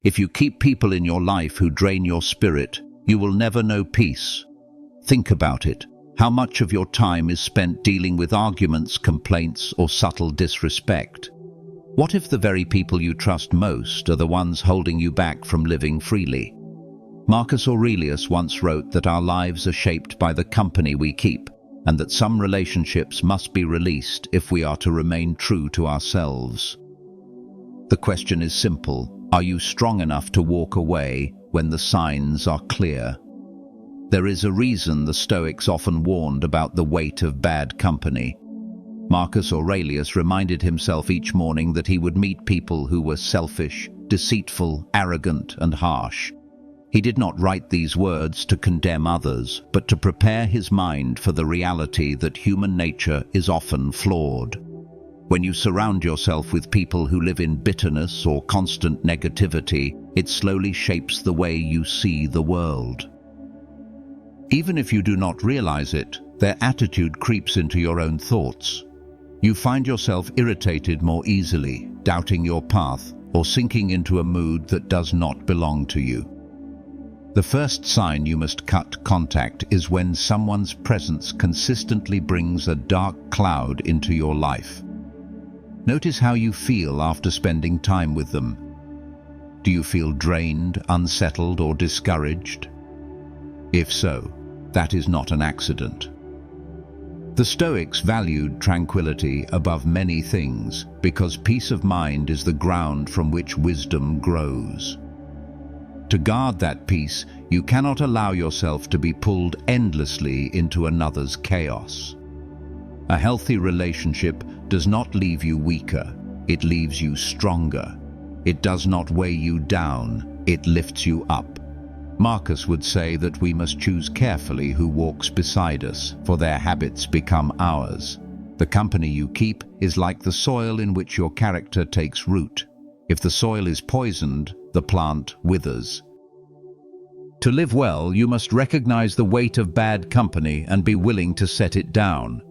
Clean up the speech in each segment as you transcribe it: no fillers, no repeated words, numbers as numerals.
If you keep people in your life who drain your spirit, you will never know peace. Think about it. How much of your time is spent dealing with arguments, complaints, or subtle disrespect? What if the very people you trust most are the ones holding you back from living freely? Marcus Aurelius once wrote that our lives are shaped by the company we keep, and that some relationships must be released if we are to remain true to ourselves. The question is simple. Are you strong enough to walk away when the signs are clear? There is a reason the Stoics often warned about the weight of bad company. Marcus Aurelius reminded himself each morning that he would meet people who were selfish, deceitful, arrogant, and harsh. He did not write these words to condemn others, but to prepare his mind for the reality that human nature is often flawed. When you surround yourself with people who live in bitterness or constant negativity, it slowly shapes the way you see the world. Even if you do not realize it, their attitude creeps into your own thoughts. You find yourself irritated more easily, doubting your path, or sinking into a mood that does not belong to you. The first sign you must cut contact is when someone's presence consistently brings a dark cloud into your life. Notice how you feel after spending time with them. Do you feel drained, unsettled, or discouraged? If so, that is not an accident. The Stoics valued tranquility above many things because peace of mind is the ground from which wisdom grows. To guard that peace, you cannot allow yourself to be pulled endlessly into another's chaos. A healthy relationship does not leave you weaker, it leaves you stronger. It does not weigh you down, it lifts you up. Marcus would say that we must choose carefully who walks beside us, for their habits become ours. The company you keep is like the soil in which your character takes root. If the soil is poisoned, the plant withers. To live well, you must recognize the weight of bad company and be willing to set it down.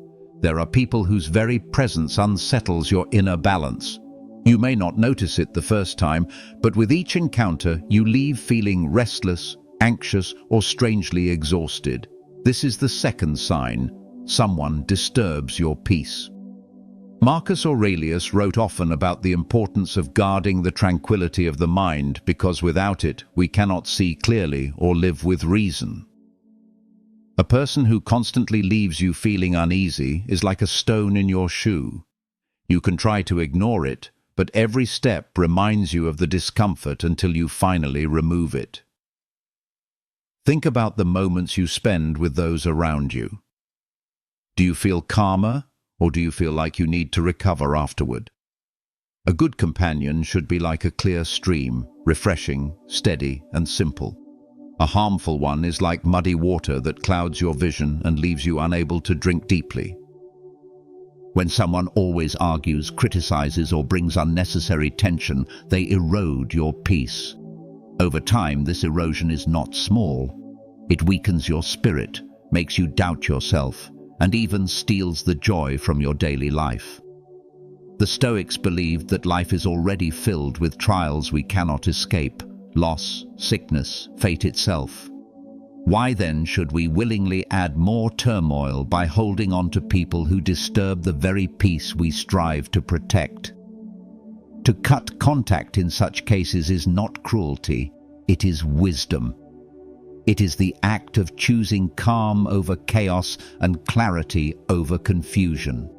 There are people whose very presence unsettles your inner balance. You may not notice it the first time, but with each encounter, you leave feeling restless, anxious, or strangely exhausted. This is the second sign. Someone disturbs your peace. Marcus Aurelius wrote often about the importance of guarding the tranquility of the mind because without it, we cannot see clearly or live with reason. A person who constantly leaves you feeling uneasy is like a stone in your shoe. You can try to ignore it, but every step reminds you of the discomfort until you finally remove it. Think about the moments you spend with those around you. Do you feel calmer, or do you feel like you need to recover afterward? A good companion should be like a clear stream, refreshing, steady, and simple. A harmful one is like muddy water that clouds your vision and leaves you unable to drink deeply. When someone always argues, criticizes, or brings unnecessary tension, they erode your peace. Over time, this erosion is not small. It weakens your spirit, makes you doubt yourself, and even steals the joy from your daily life. The Stoics believed that life is already filled with trials we cannot escape, loss, sickness, fate itself. Why then should we willingly add more turmoil by holding on to people who disturb the very peace we strive to protect? To cut contact in such cases is not cruelty, it is wisdom. It is the act of choosing calm over chaos and clarity over confusion.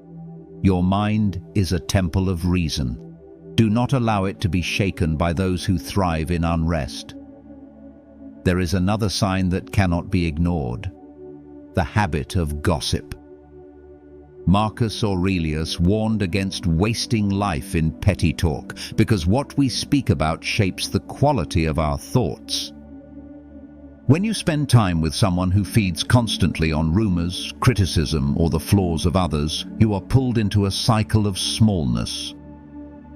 Your mind is a temple of reason. Do not allow it to be shaken by those who thrive in unrest. There is another sign that cannot be ignored: the habit of gossip. Marcus Aurelius warned against wasting life in petty talk, because what we speak about shapes the quality of our thoughts. When you spend time with someone who feeds constantly on rumors, criticism, or the flaws of others, you are pulled into a cycle of smallness.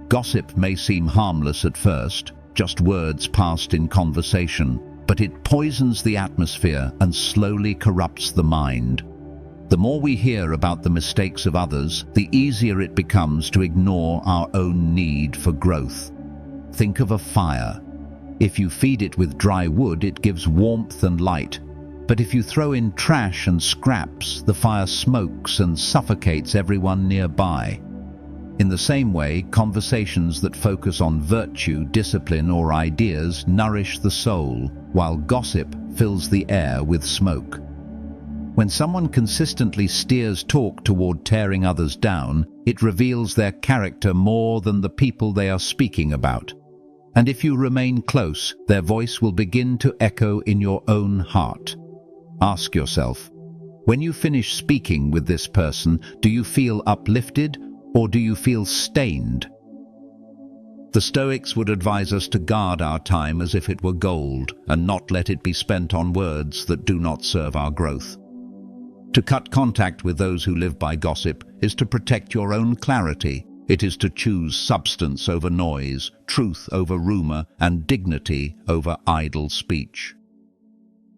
Gossip may seem harmless at first, just words passed in conversation, but it poisons the atmosphere and slowly corrupts the mind. The more we hear about the mistakes of others, the easier it becomes to ignore our own need for growth. Think of a fire. If you feed it with dry wood, it gives warmth and light. But if you throw in trash and scraps, the fire smokes and suffocates everyone nearby. In the same way, conversations that focus on virtue, discipline, or ideas nourish the soul, while gossip fills the air with smoke. When someone consistently steers talk toward tearing others down, it reveals their character more than the people they are speaking about. And if you remain close, their voice will begin to echo in your own heart. Ask yourself, when you finish speaking with this person, do you feel uplifted or do you feel stained? The Stoics would advise us to guard our time as if it were gold and not let it be spent on words that do not serve our growth. To cut contact with those who live by gossip is to protect your own clarity. It is to choose substance over noise, truth over rumor, and dignity over idle speech.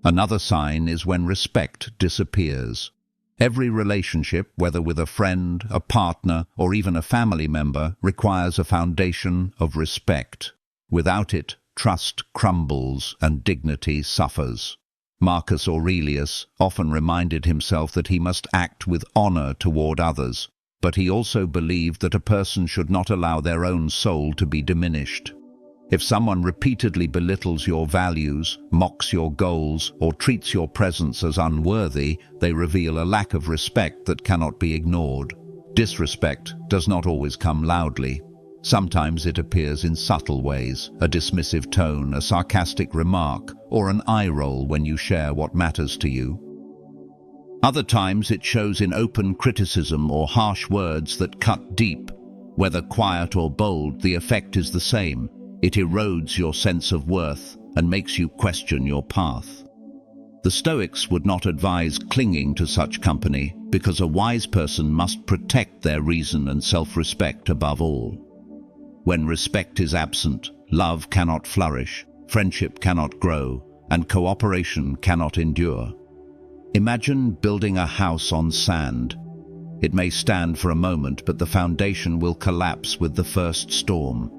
Another sign is when respect disappears. Every relationship, whether with a friend, a partner, or even a family member, requires a foundation of respect. Without it, trust crumbles and dignity suffers. Marcus Aurelius often reminded himself that he must act with honor toward others, but he also believed that a person should not allow their own soul to be diminished. If someone repeatedly belittles your values, mocks your goals, or treats your presence as unworthy, they reveal a lack of respect that cannot be ignored. Disrespect does not always come loudly. Sometimes it appears in subtle ways, a dismissive tone, a sarcastic remark, or an eye roll when you share what matters to you. Other times it shows in open criticism or harsh words that cut deep. Whether quiet or bold, the effect is the same. It erodes your sense of worth and makes you question your path. The Stoics would not advise clinging to such company because a wise person must protect their reason and self-respect above all. When respect is absent, love cannot flourish, friendship cannot grow, and cooperation cannot endure. Imagine building a house on sand. It may stand for a moment, but the foundation will collapse with the first storm.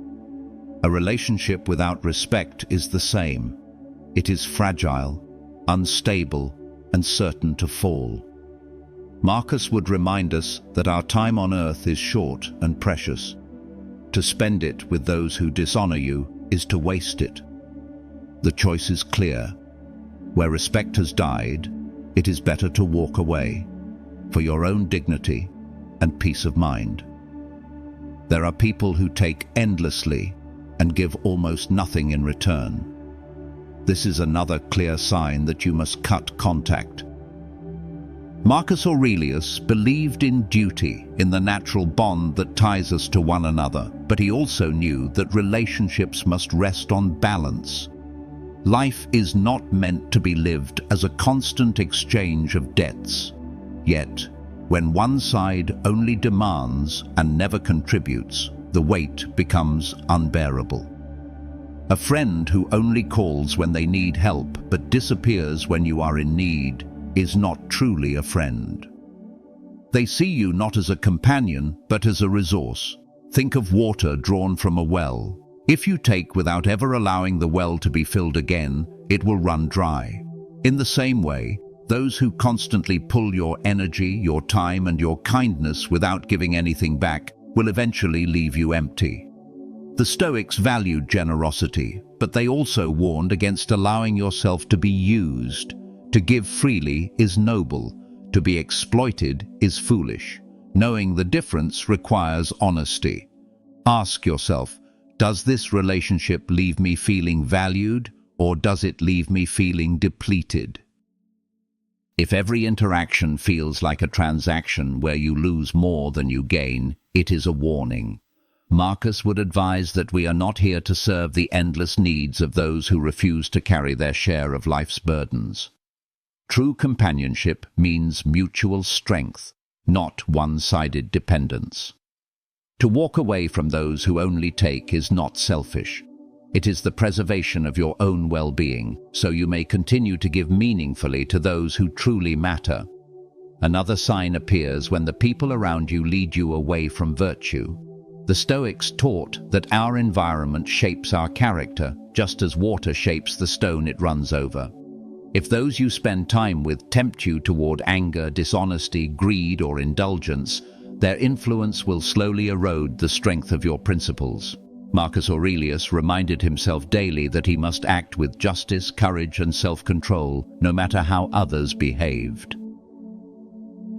A relationship without respect is the same. It is fragile, unstable, and certain to fall. Marcus would remind us that our time on earth is short and precious. To spend it with those who dishonor you is to waste it. The choice is clear. Where respect has died, it is better to walk away, for your own dignity and peace of mind. There are people who take endlessly and give almost nothing in return. This is another clear sign that you must cut contact. Marcus Aurelius believed in duty, in the natural bond that ties us to one another, but he also knew that relationships must rest on balance. Life is not meant to be lived as a constant exchange of debts. Yet, when one side only demands and never contributes, the weight becomes unbearable. A friend who only calls when they need help but disappears when you are in need is not truly a friend. They see you not as a companion, but as a resource. Think of water drawn from a well. If you take without ever allowing the well to be filled again, it will run dry. In the same way, those who constantly pull your energy, your time, and your kindness without giving anything back will eventually leave you empty. The Stoics valued generosity, but they also warned against allowing yourself to be used. To give freely is noble. To be exploited is foolish. Knowing the difference requires honesty. Ask yourself, does this relationship leave me feeling valued, or does it leave me feeling depleted? If every interaction feels like a transaction where you lose more than you gain, it is a warning. Marcus would advise that we are not here to serve the endless needs of those who refuse to carry their share of life's burdens. True companionship means mutual strength, not one-sided dependence. To walk away from those who only take is not selfish. It is the preservation of your own well-being, so you may continue to give meaningfully to those who truly matter. Another sign appears when the people around you lead you away from virtue. The Stoics taught that our environment shapes our character, just as water shapes the stone it runs over. If those you spend time with tempt you toward anger, dishonesty, greed, or indulgence, their influence will slowly erode the strength of your principles. Marcus Aurelius reminded himself daily that he must act with justice, courage, and self-control, no matter how others behaved.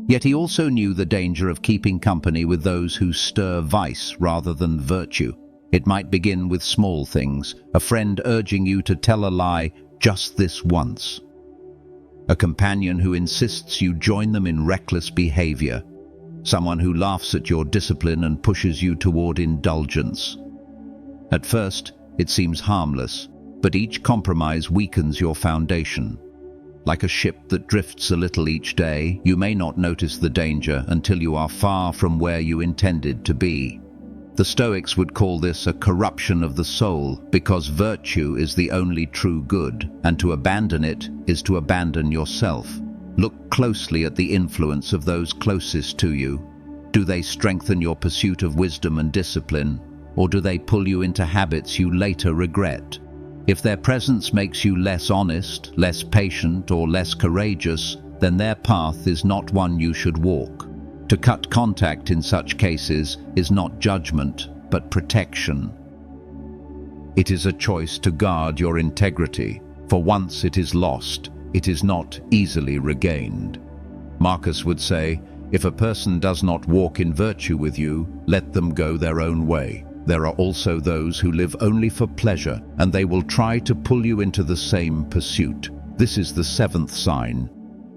Yet he also knew the danger of keeping company with those who stir vice rather than virtue. It might begin with small things, a friend urging you to tell a lie just this once. A companion who insists you join them in reckless behavior. Someone who laughs at your discipline and pushes you toward indulgence. At first, it seems harmless, but each compromise weakens your foundation. Like a ship that drifts a little each day, you may not notice the danger until you are far from where you intended to be. The Stoics would call this a corruption of the soul, because virtue is the only true good, and to abandon it is to abandon yourself. Look closely at the influence of those closest to you. Do they strengthen your pursuit of wisdom and discipline, or do they pull you into habits you later regret? If their presence makes you less honest, less patient, or less courageous, then their path is not one you should walk. To cut contact in such cases is not judgment, but protection. It is a choice to guard your integrity, for once it is lost, it is not easily regained. Marcus would say, if a person does not walk in virtue with you, let them go their own way. There are also those who live only for pleasure, and they will try to pull you into the same pursuit. This is the seventh sign.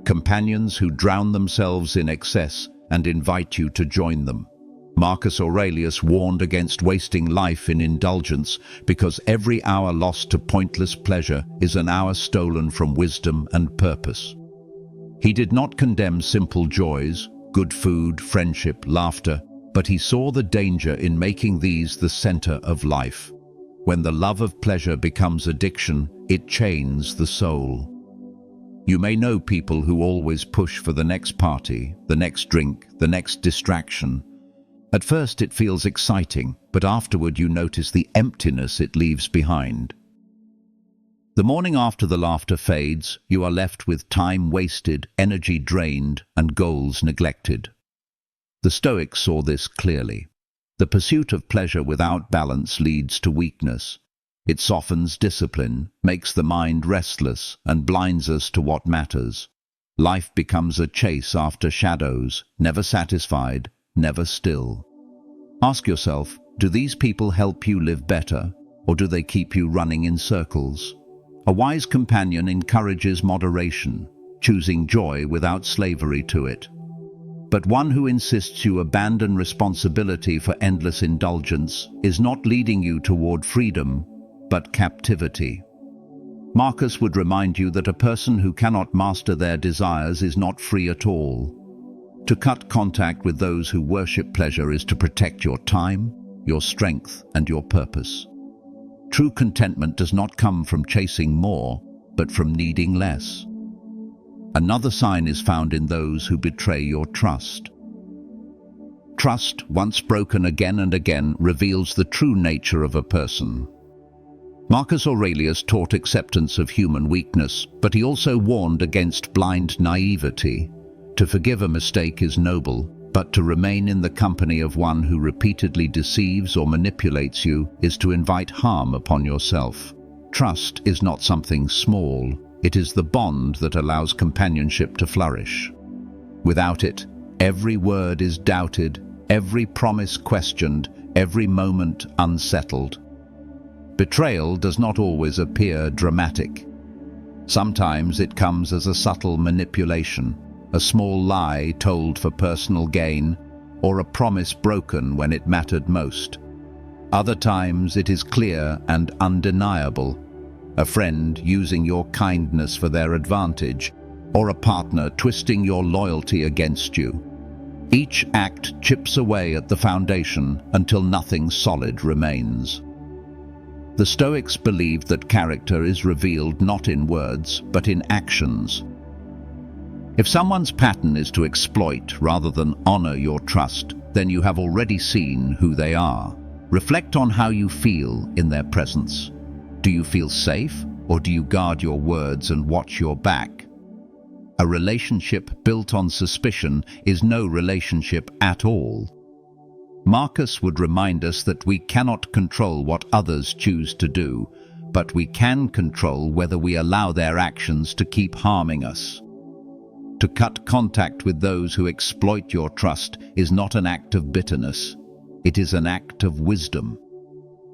Companions who drown themselves in excess and invite you to join them. Marcus Aurelius warned against wasting life in indulgence, because every hour lost to pointless pleasure is an hour stolen from wisdom and purpose. He did not condemn simple joys, good food, friendship, laughter, but he saw the danger in making these the center of life. When the love of pleasure becomes addiction, it chains the soul. You may know people who always push for the next party, the next drink, the next distraction. At first it feels exciting, but afterward you notice the emptiness it leaves behind. The morning after the laughter fades, you are left with time wasted, energy drained, and goals neglected. The Stoics saw this clearly. The pursuit of pleasure without balance leads to weakness. It softens discipline, makes the mind restless, and blinds us to what matters. Life becomes a chase after shadows, never satisfied, never still. Ask yourself, do these people help you live better, or do they keep you running in circles? A wise companion encourages moderation, choosing joy without slavery to it. But one who insists you abandon responsibility for endless indulgence is not leading you toward freedom, but captivity. Marcus would remind you that a person who cannot master their desires is not free at all. To cut contact with those who worship pleasure is to protect your time, your strength, and your purpose. True contentment does not come from chasing more, but from needing less. Another sign is found in those who betray your trust. Trust, once broken again and again, reveals the true nature of a person. Marcus Aurelius taught acceptance of human weakness, but he also warned against blind naivety. To forgive a mistake is noble, but to remain in the company of one who repeatedly deceives or manipulates you is to invite harm upon yourself. Trust is not something small. It is the bond that allows companionship to flourish. Without it, every word is doubted, every promise questioned, every moment unsettled. Betrayal does not always appear dramatic. Sometimes it comes as a subtle manipulation, a small lie told for personal gain, or a promise broken when it mattered most. Other times it is clear and undeniable, a friend using your kindness for their advantage, or a partner twisting your loyalty against you. Each act chips away at the foundation until nothing solid remains. The Stoics believed that character is revealed not in words, but in actions. If someone's pattern is to exploit rather than honor your trust, then you have already seen who they are. Reflect on how you feel in their presence. Do you feel safe, or do you guard your words and watch your back? A relationship built on suspicion is no relationship at all. Marcus would remind us that we cannot control what others choose to do, but we can control whether we allow their actions to keep harming us. To cut contact with those who exploit your trust is not an act of bitterness. It is an act of wisdom.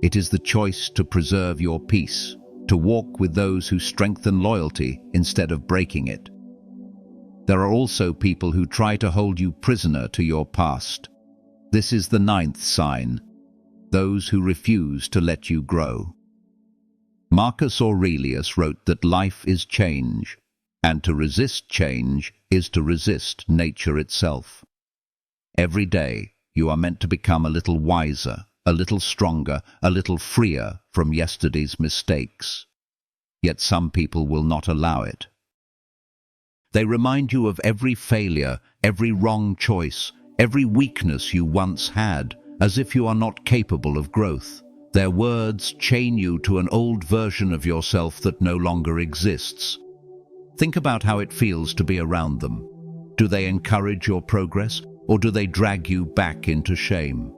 It is the choice to preserve your peace, to walk with those who strengthen loyalty instead of breaking it. There are also people who try to hold you prisoner to your past. This is the 9th sign, those who refuse to let you grow. Marcus Aurelius wrote that life is change, and to resist change is to resist nature itself. Every day, you are meant to become a little wiser, a little stronger, a little freer from yesterday's mistakes. Yet some people will not allow it. They remind you of every failure, every wrong choice, every weakness you once had, as if you are not capable of growth. Their words chain you to an old version of yourself that no longer exists. Think about how it feels to be around them. Do they encourage your progress, or do they drag you back into shame?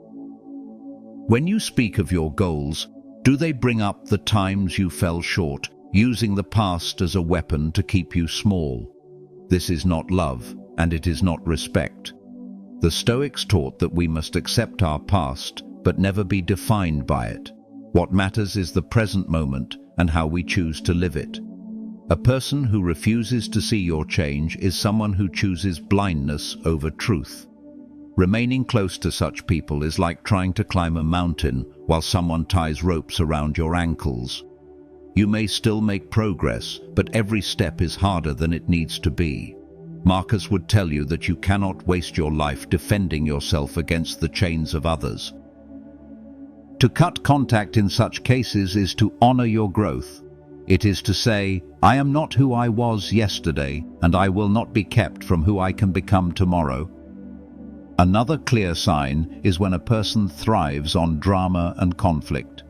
When you speak of your goals, do they bring up the times you fell short, using the past as a weapon to keep you small? This is not love, and it is not respect. The Stoics taught that we must accept our past, but never be defined by it. What matters is the present moment and how we choose to live it. A person who refuses to see your change is someone who chooses blindness over truth. Remaining close to such people is like trying to climb a mountain while someone ties ropes around your ankles. You may still make progress, but every step is harder than it needs to be. Marcus would tell you that you cannot waste your life defending yourself against the chains of others. To cut contact in such cases is to honor your growth. It is to say, I am not who I was yesterday, and I will not be kept from who I can become tomorrow. Another clear sign is when a person thrives on drama and conflict.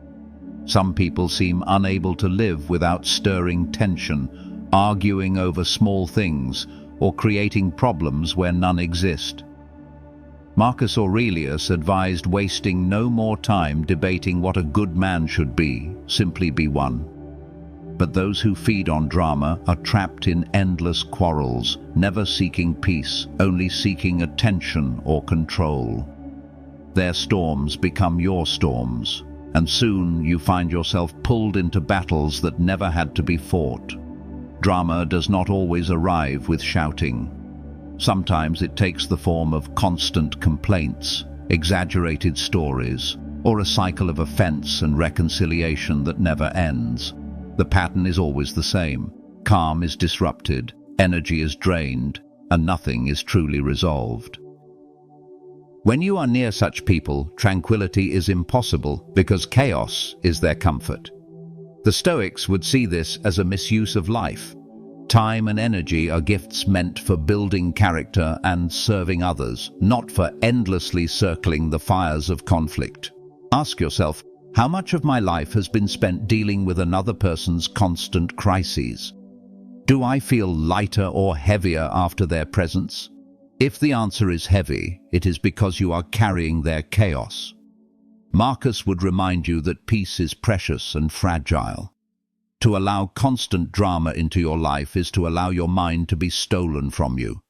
Some people seem unable to live without stirring tension, arguing over small things, or creating problems where none exist. Marcus Aurelius advised wasting no more time debating what a good man should be, simply be one. But those who feed on drama are trapped in endless quarrels, never seeking peace, only seeking attention or control. Their storms become your storms, and soon you find yourself pulled into battles that never had to be fought. Drama does not always arrive with shouting. Sometimes it takes the form of constant complaints, exaggerated stories, or a cycle of offense and reconciliation that never ends. The pattern is always the same. Calm is disrupted, energy is drained, and nothing is truly resolved. When you are near such people, tranquility is impossible because chaos is their comfort. The Stoics would see this as a misuse of life. Time and energy are gifts meant for building character and serving others, not for endlessly circling the fires of conflict. Ask yourself, how much of my life has been spent dealing with another person's constant crises? Do I feel lighter or heavier after their presence? If the answer is heavy, it is because you are carrying their chaos. Marcus would remind you that peace is precious and fragile. To allow constant drama into your life is to allow your mind to be stolen from you.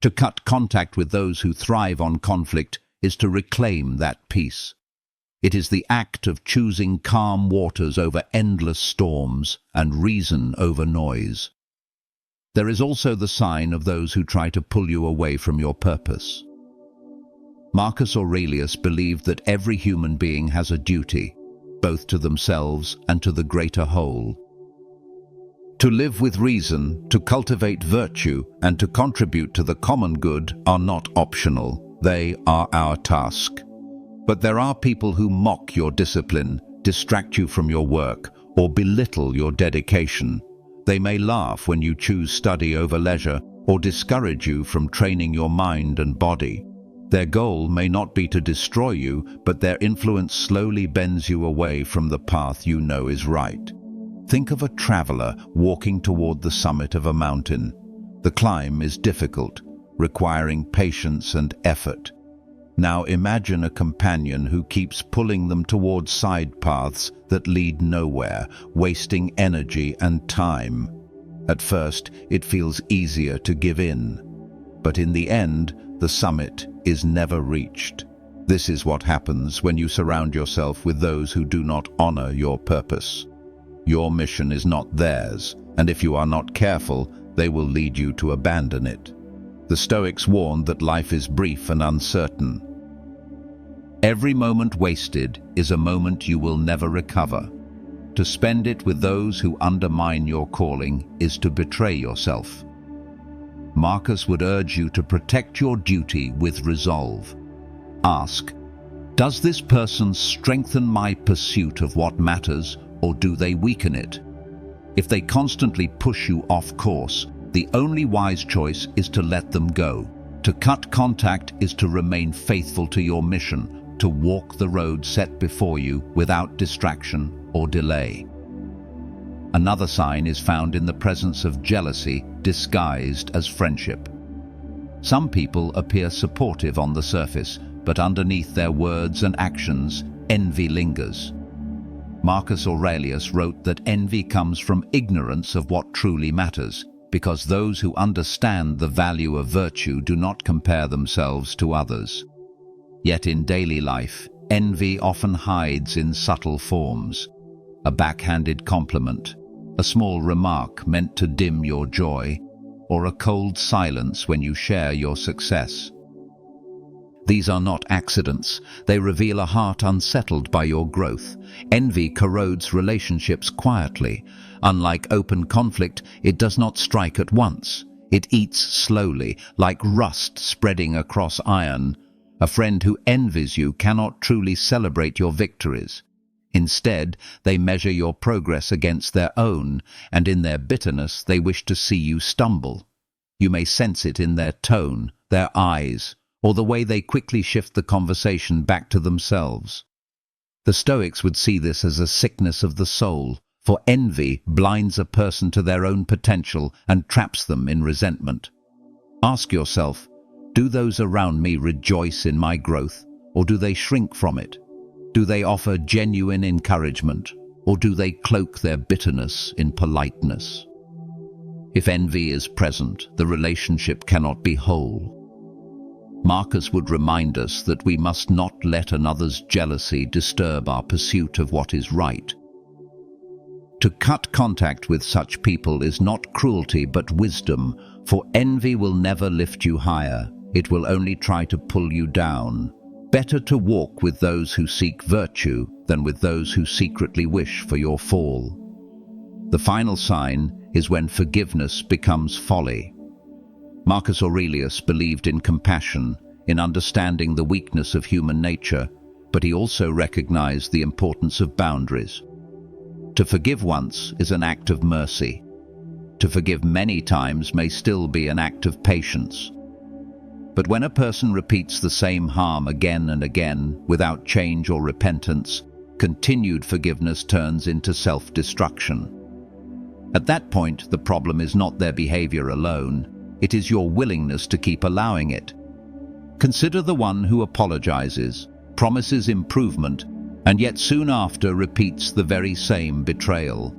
To cut contact with those who thrive on conflict is to reclaim that peace. It is the act of choosing calm waters over endless storms and reason over noise. There is also the sign of those who try to pull you away from your purpose. Marcus Aurelius believed that every human being has a duty, both to themselves and to the greater whole. To live with reason, to cultivate virtue, and to contribute to the common good are not optional. They are our task. But there are people who mock your discipline, distract you from your work, or belittle your dedication. They may laugh when you choose study over leisure, or discourage you from training your mind and body. Their goal may not be to destroy you, but their influence slowly bends you away from the path you know is right. Think of a traveler walking toward the summit of a mountain. The climb is difficult, requiring patience and effort. Now imagine a companion who keeps pulling them towards side paths that lead nowhere, wasting energy and time. At first, it feels easier to give in, but in the end, the summit is never reached. This is what happens when you surround yourself with those who do not honor your purpose. Your mission is not theirs, and if you are not careful, they will lead you to abandon it. The Stoics warned that life is brief and uncertain. Every moment wasted is a moment you will never recover. To spend it with those who undermine your calling is to betray yourself. Marcus would urge you to protect your duty with resolve. Ask, does this person strengthen my pursuit of what matters, or do they weaken it? If they constantly push you off course, the only wise choice is to let them go. To cut contact is to remain faithful to your mission, to walk the road set before you without distraction or delay. Another sign is found in the presence of jealousy disguised as friendship. Some people appear supportive on the surface, but underneath their words and actions, envy lingers. Marcus Aurelius wrote that envy comes from ignorance of what truly matters, because those who understand the value of virtue do not compare themselves to others. Yet in daily life, envy often hides in subtle forms. A backhanded compliment, a small remark meant to dim your joy, or a cold silence when you share your success. These are not accidents. They reveal a heart unsettled by your growth. Envy corrodes relationships quietly. Unlike open conflict, it does not strike at once. It eats slowly, like rust spreading across iron. A friend who envies you cannot truly celebrate your victories. Instead, they measure your progress against their own, and in their bitterness they wish to see you stumble. You may sense it in their tone, their eyes, or the way they quickly shift the conversation back to themselves. The Stoics would see this as a sickness of the soul, for envy blinds a person to their own potential and traps them in resentment. Ask yourself, do those around me rejoice in my growth, or do they shrink from it? Do they offer genuine encouragement, or do they cloak their bitterness in politeness? If envy is present, the relationship cannot be whole. Marcus would remind us that we must not let another's jealousy disturb our pursuit of what is right. To cut contact with such people is not cruelty but wisdom, for envy will never lift you higher. It will only try to pull you down. Better to walk with those who seek virtue than with those who secretly wish for your fall. The final sign is when forgiveness becomes folly. Marcus Aurelius believed in compassion, in understanding the weakness of human nature, but he also recognized the importance of boundaries. To forgive once is an act of mercy. To forgive many times may still be an act of patience. But when a person repeats the same harm again and again, without change or repentance, continued forgiveness turns into self-destruction. At that point, the problem is not their behavior alone, it is your willingness to keep allowing it. Consider the one who apologizes, promises improvement, and yet soon after repeats the very same betrayal.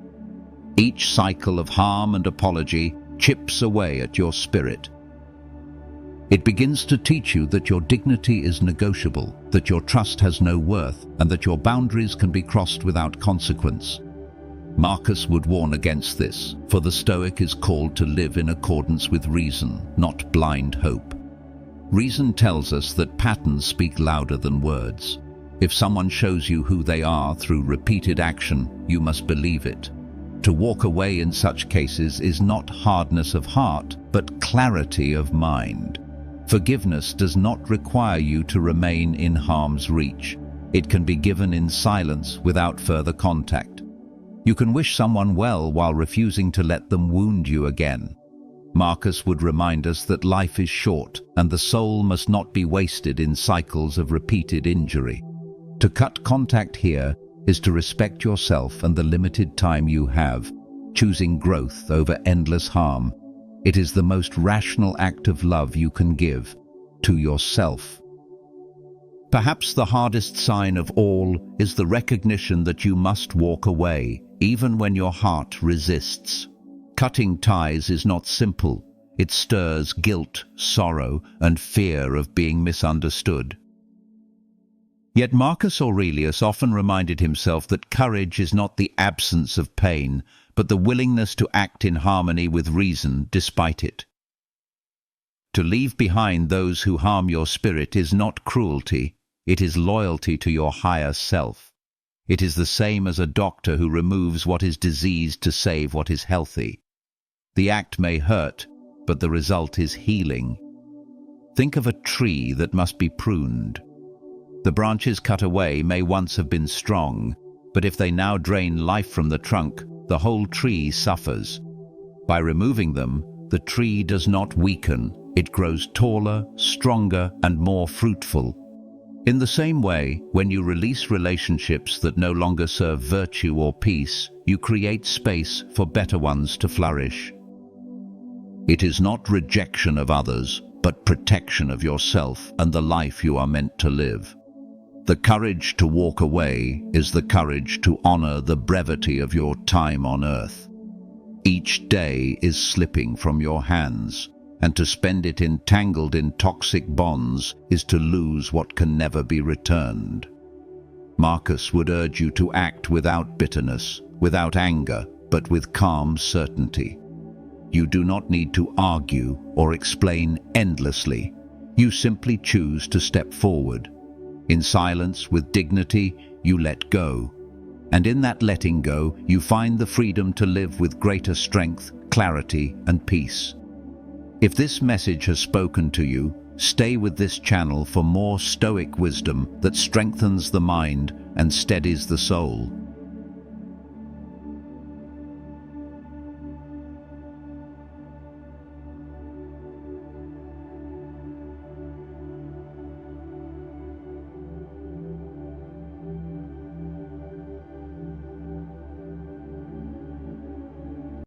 Each cycle of harm and apology chips away at your spirit. It begins to teach you that your dignity is negotiable, that your trust has no worth, and that your boundaries can be crossed without consequence. Marcus would warn against this, for the Stoic is called to live in accordance with reason, not blind hope. Reason tells us that patterns speak louder than words. If someone shows you who they are through repeated action, you must believe it. To walk away in such cases is not hardness of heart, but clarity of mind. Forgiveness does not require you to remain in harm's reach. It can be given in silence without further contact. You can wish someone well while refusing to let them wound you again. Marcus would remind us that life is short and the soul must not be wasted in cycles of repeated injury. To cut contact here is to respect yourself and the limited time you have, choosing growth over endless harm. It is the most rational act of love you can give to yourself. Perhaps the hardest sign of all is the recognition that you must walk away, even when your heart resists. Cutting ties is not simple. It stirs guilt, sorrow, and fear of being misunderstood. Yet Marcus Aurelius often reminded himself that courage is not the absence of pain, but the willingness to act in harmony with reason despite it. To leave behind those who harm your spirit is not cruelty, it is loyalty to your higher self. It is the same as a doctor who removes what is diseased to save what is healthy. The act may hurt, but the result is healing. Think of a tree that must be pruned. The branches cut away may once have been strong, but if they now drain life from the trunk, the whole tree suffers. By removing them, the tree does not weaken, it grows taller, stronger, and more fruitful. In the same way, when you release relationships that no longer serve virtue or peace, you create space for better ones to flourish. It is not rejection of others, but protection of yourself and the life you are meant to live. The courage to walk away is the courage to honor the brevity of your time on earth. Each day is slipping from your hands, and to spend it entangled in toxic bonds is to lose what can never be returned. Marcus would urge you to act without bitterness, without anger, but with calm certainty. You do not need to argue or explain endlessly. You simply choose to step forward. In silence, with dignity, you let go. And in that letting go, you find the freedom to live with greater strength, clarity, and peace. If this message has spoken to you, stay with this channel for more Stoic wisdom that strengthens the mind and steadies the soul.